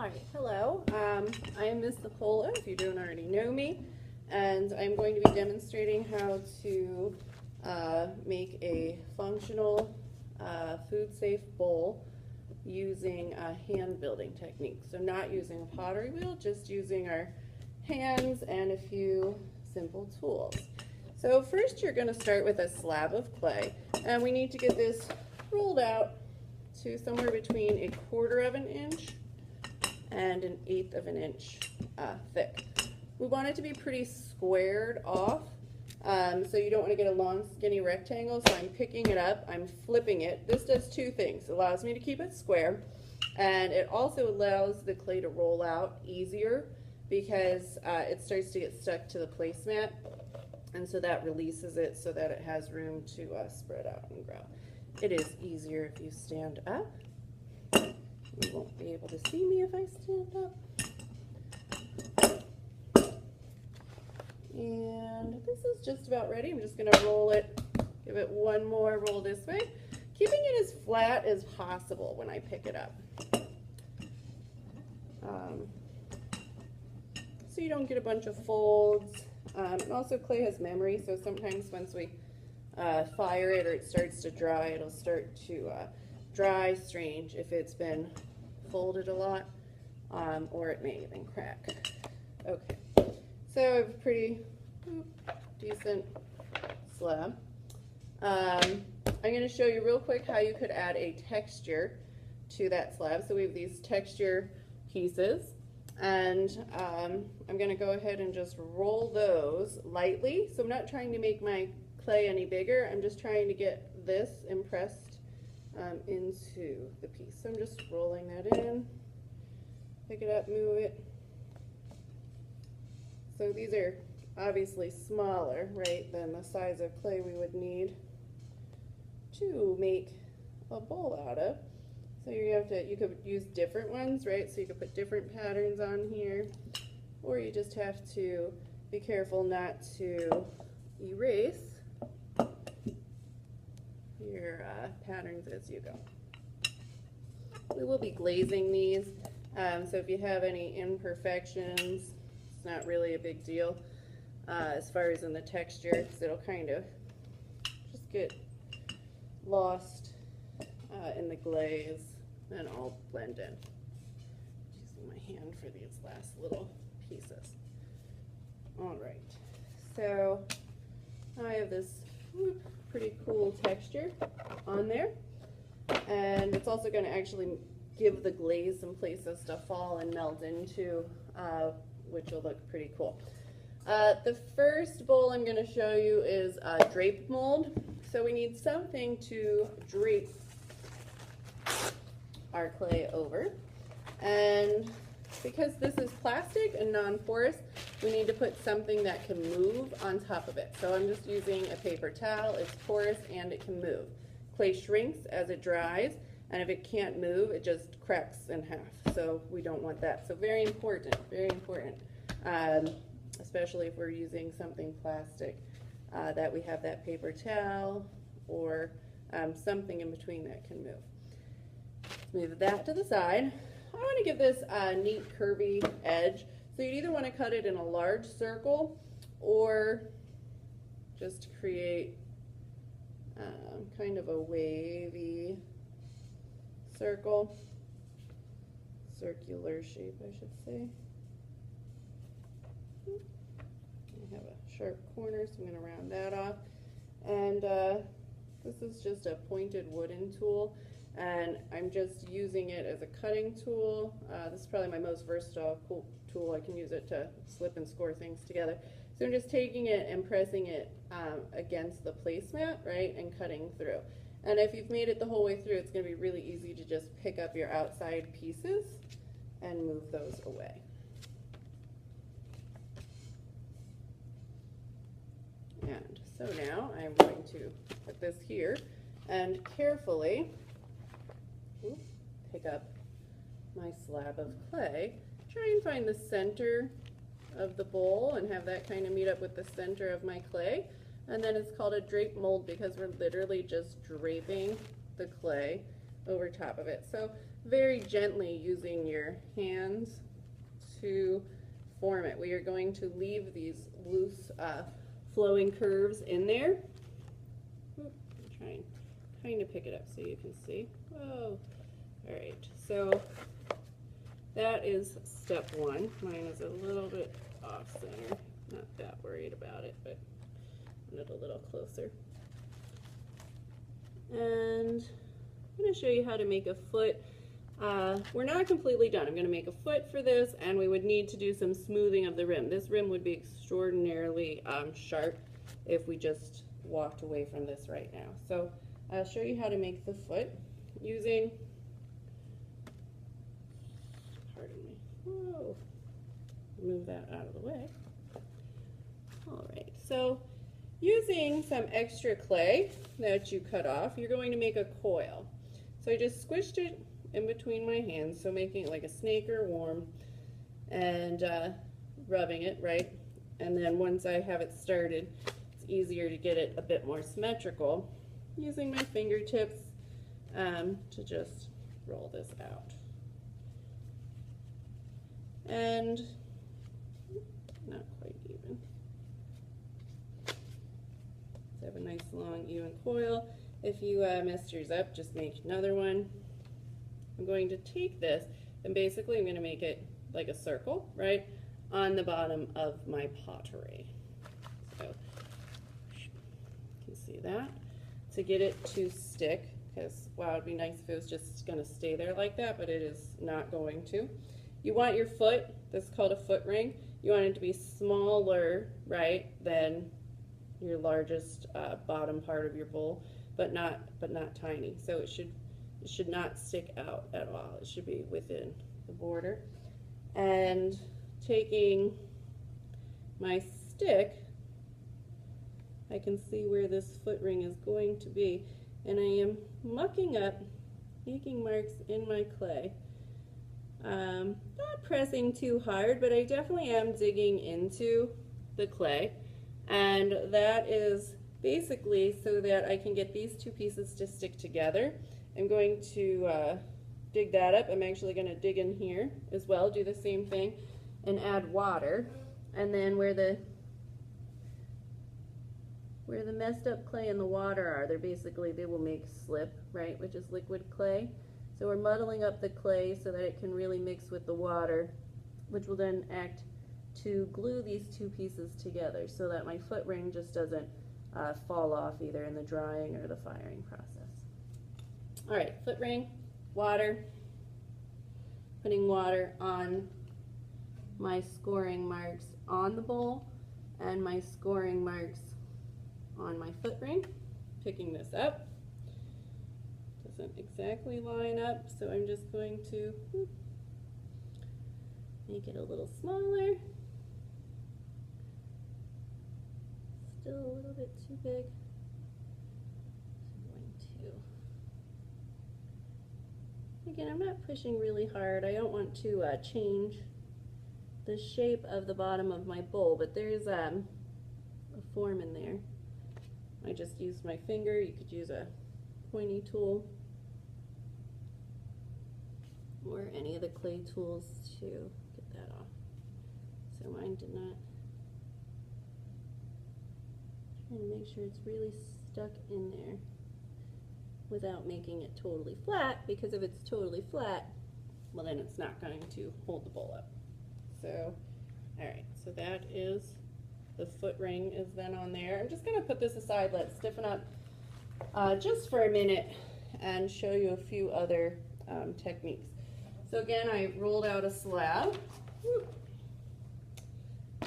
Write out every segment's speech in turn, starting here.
Hi, hello. I am Miss Nicola, if you don't already know me, and I'm going to be demonstrating how to make a functional food-safe bowl using a hand building technique. So not using a pottery wheel, just using our hands and a few simple tools. So first you're going to start with a slab of clay, and we need to get this rolled out to somewhere between 1/4 of an inch and 1/8 of an inch thick. We want it to be pretty squared off, so you don't want to get a long skinny rectangle. So I'm picking it up, I'm flipping it. This does two things. It allows me to keep it square, and it also allows the clay to roll out easier because it starts to get stuck to the placemat, and so that releases it so that it has room to spread out and grow. It is easier if you stand up. You won't be able to see me if I stand up. And this is just about ready. I'm just going to roll it, give it one more roll this way, keeping it as flat as possible when I pick it up. So you don't get a bunch of folds. And also clay has memory, so sometimes once we fire it or it starts to dry, it'll start to dry strange if it's been folded a lot, or it may even crack. Okay, so I have a pretty decent slab. I'm going to show you real quick how you could add a texture to that slab. So we have these texture pieces, and I'm going to go ahead and just roll those lightly. So I'm not trying to make my clay any bigger, I'm just trying to get this impressed into the piece. So I'm just rolling that in, pick it up, move it. So these are obviously smaller, right, than the size of clay we would need to make a bowl out of. So you could use different ones, right? So you could put different patterns on here, or you just have to be careful not to erase your patterns as you go. We will be glazing these, so if you have any imperfections, it's not really a big deal as far as in the texture, because it'll kind of just get lost in the glaze and all blend in. Using my hand for these last little pieces. All right, so I have this pretty cool texture on there, and it's also going to actually give the glaze some places to fall and melt into, which will look pretty cool. The first bowl I'm going to show you is a drape mold. So we need something to drape our clay over, and because this is plastic and non-porous, we need to put something that can move on top of it. So I'm just using a paper towel. It's porous and it can move. Clay shrinks as it dries, and if it can't move, it just cracks in half. So we don't want that. So very important, especially if we're using something plastic, that we have that paper towel or something in between that can move. Move that to the side. I want to give this a neat curvy edge. So you'd either want to cut it in a large circle or just create kind of a wavy circle, circular shape I should say. I have a sharp corner, so I'm going to round that off. And this is just a pointed wooden tool, and I'm just using it as a cutting tool. This is probably my most versatile tool. I can use it to slip and score things together. So I'm just taking it and pressing it against the placemat, right, and cutting through. And if you've made it the whole way through, it's going to be really easy to just pick up your outside pieces and move those away. And so now I'm going to put this here and carefully pick up my slab of clay. Try and find the center of the bowl and have that kind of meet up with the center of my clay. And then it's called a drape mold because we're literally just draping the clay over top of it. So very gently using your hands to form it. We are going to leave these loose flowing curves in there. I'm trying to pick it up so you can see. Whoa. All right, so that is step one. Mine is a little bit off center. Not that worried about it, but put it a little closer. And I'm going to show you how to make a foot. We're not completely done. I'm going to make a foot for this, and we would need to do some smoothing of the rim. This rim would be extraordinarily sharp if we just walked away from this right now. So I'll show you how to make the foot using, pardon me, whoa, move that out of the way. All right, so using some extra clay that you cut off, you're going to make a coil. So I just squished it in between my hands, so making it like a snake or worm, and rubbing it, right? And then once I have it started, it's easier to get it a bit more symmetrical using my fingertips to just roll this out. And not quite even. So I have a nice long even coil. If you messed yours up, just make another one. I'm going to take this and basically I'm going to make it like a circle, right, on the bottom of my pottery. So you can see that. To get it to stick, because wow, it'd be nice if it was just going to stay there like that, but it is not going to. You want your foot, this is called a foot ring, you want it to be smaller, right, than your largest bottom part of your bowl, but not tiny. So it should not stick out at all. It should be within the border. And taking my stick, I can see where this foot ring is going to be, and I am mucking up, making marks in my clay. Not pressing too hard, but I definitely am digging into the clay, and that is basically so that I can get these two pieces to stick together. I'm going to dig that up. I'm actually going to dig in here as well, do the same thing, and add water. And then where the messed up clay and the water are, they will make slip, right, which is liquid clay. So we're muddling up the clay so that it can really mix with the water, which will then act to glue these two pieces together so that my foot ring just doesn't fall off either in the drying or the firing process. All right, foot ring, water, putting water on my scoring marks on the bowl and my scoring marks on my foot ring, picking this up. Doesn't exactly line up, so I'm just going to make it a little smaller. Still a little bit too big. Again, I'm not pushing really hard. I don't want to change the shape of the bottom of my bowl, but there's a form in there. I just used my finger. You could use a pointy tool or any of the clay tools to get that off. So mine did not. Trying to make sure it's really stuck in there without making it totally flat, because if it's totally flat, well, then it's not going to hold the bowl up. So, all right, so that is, the foot ring is then on there. I'm just going to put this aside, let it stiffen up just for a minute and show you a few other techniques. So again, I rolled out a slab,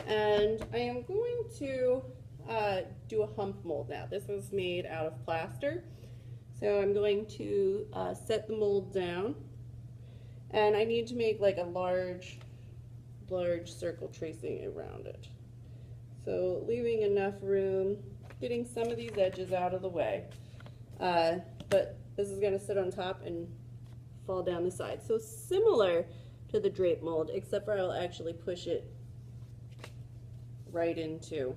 and I am going to do a hump mold now. This was made out of plaster. So I'm going to set the mold down, and I need to make like a large circle tracing around it. So leaving enough room, getting some of these edges out of the way, but this is going to sit on top and fall down the side. So similar to the drape mold, except for I'll actually push it right into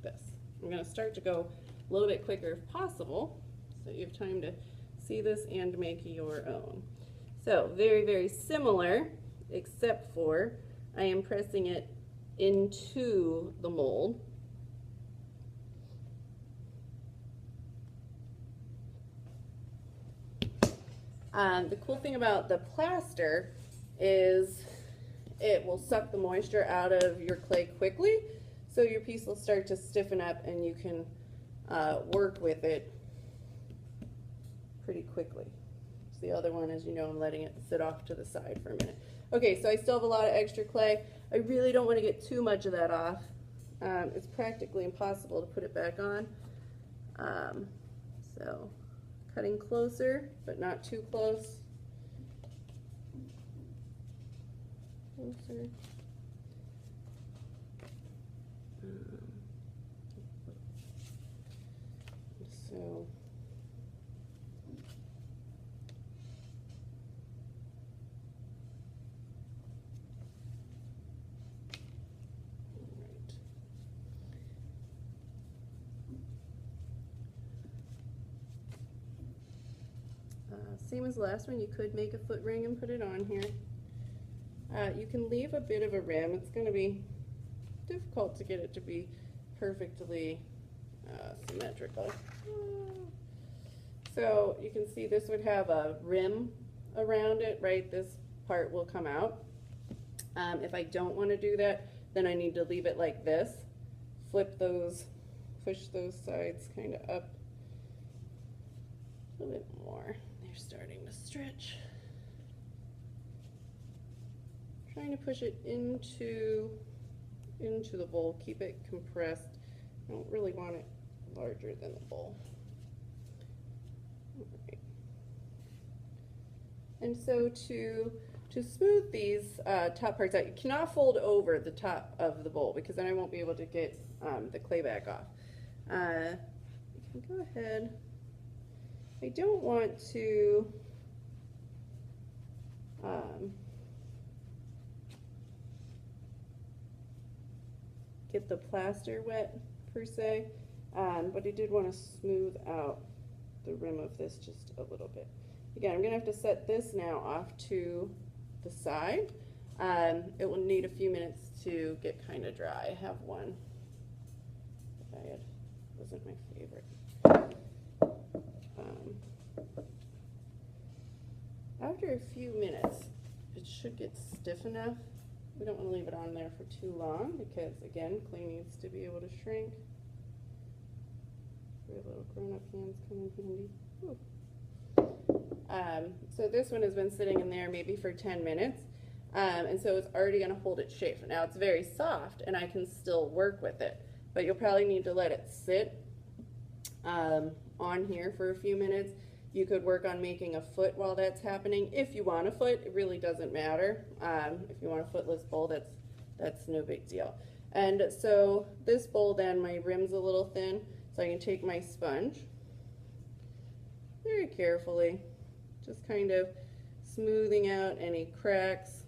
this. I'm going to start to go a little bit quicker if possible, so you have time to see this and make your own. So very, very similar, except for I am pressing it into the mold. The cool thing about the plaster is it will suck the moisture out of your clay quickly, so your piece will start to stiffen up and you can work with it pretty quickly. So the other one, as you know, I'm letting it sit off to the side for a minute. Okay, so I still have a lot of extra clay. I really don't want to get too much of that off. It's practically impossible to put it back on. So cutting closer, but not too close. Closer. So same as the last one, you could make a foot ring and put it on here. You can leave a bit of a rim. It's going to be difficult to get it to be perfectly symmetrical. So you can see this would have a rim around it, right? This part will come out. If I don't want to do that, then I need to leave it like this. Flip those, push those sides kind of up a little bit more. They're starting to stretch. Trying to push it into the bowl, keep it compressed. I don't really want it larger than the bowl. All right. And so to smooth these top parts out, you cannot fold over the top of the bowl because then I won't be able to get the clay back off. You can go ahead. I don't want to get the plaster wet per se, but I did want to smooth out the rim of this just a little bit. Again, I'm going to have to set this now off to the side. It will need a few minutes to get kind of dry. I have one that wasn't my favorite. After a few minutes, it should get stiff enough. We don't want to leave it on there for too long because, again, clay needs to be able to shrink. Your little grown-up hands come in handy. So this one has been sitting in there maybe for 10 minutes, and so it's already going to hold its shape. Now it's very soft, and I can still work with it, but you'll probably need to let it sit on here for a few minutes. You could work on making a foot while that's happening. If you want a foot, it really doesn't matter. If you want a footless bowl, that's no big deal. And so this bowl then, my rim's a little thin, so I can take my sponge very carefully, just kind of smoothing out any cracks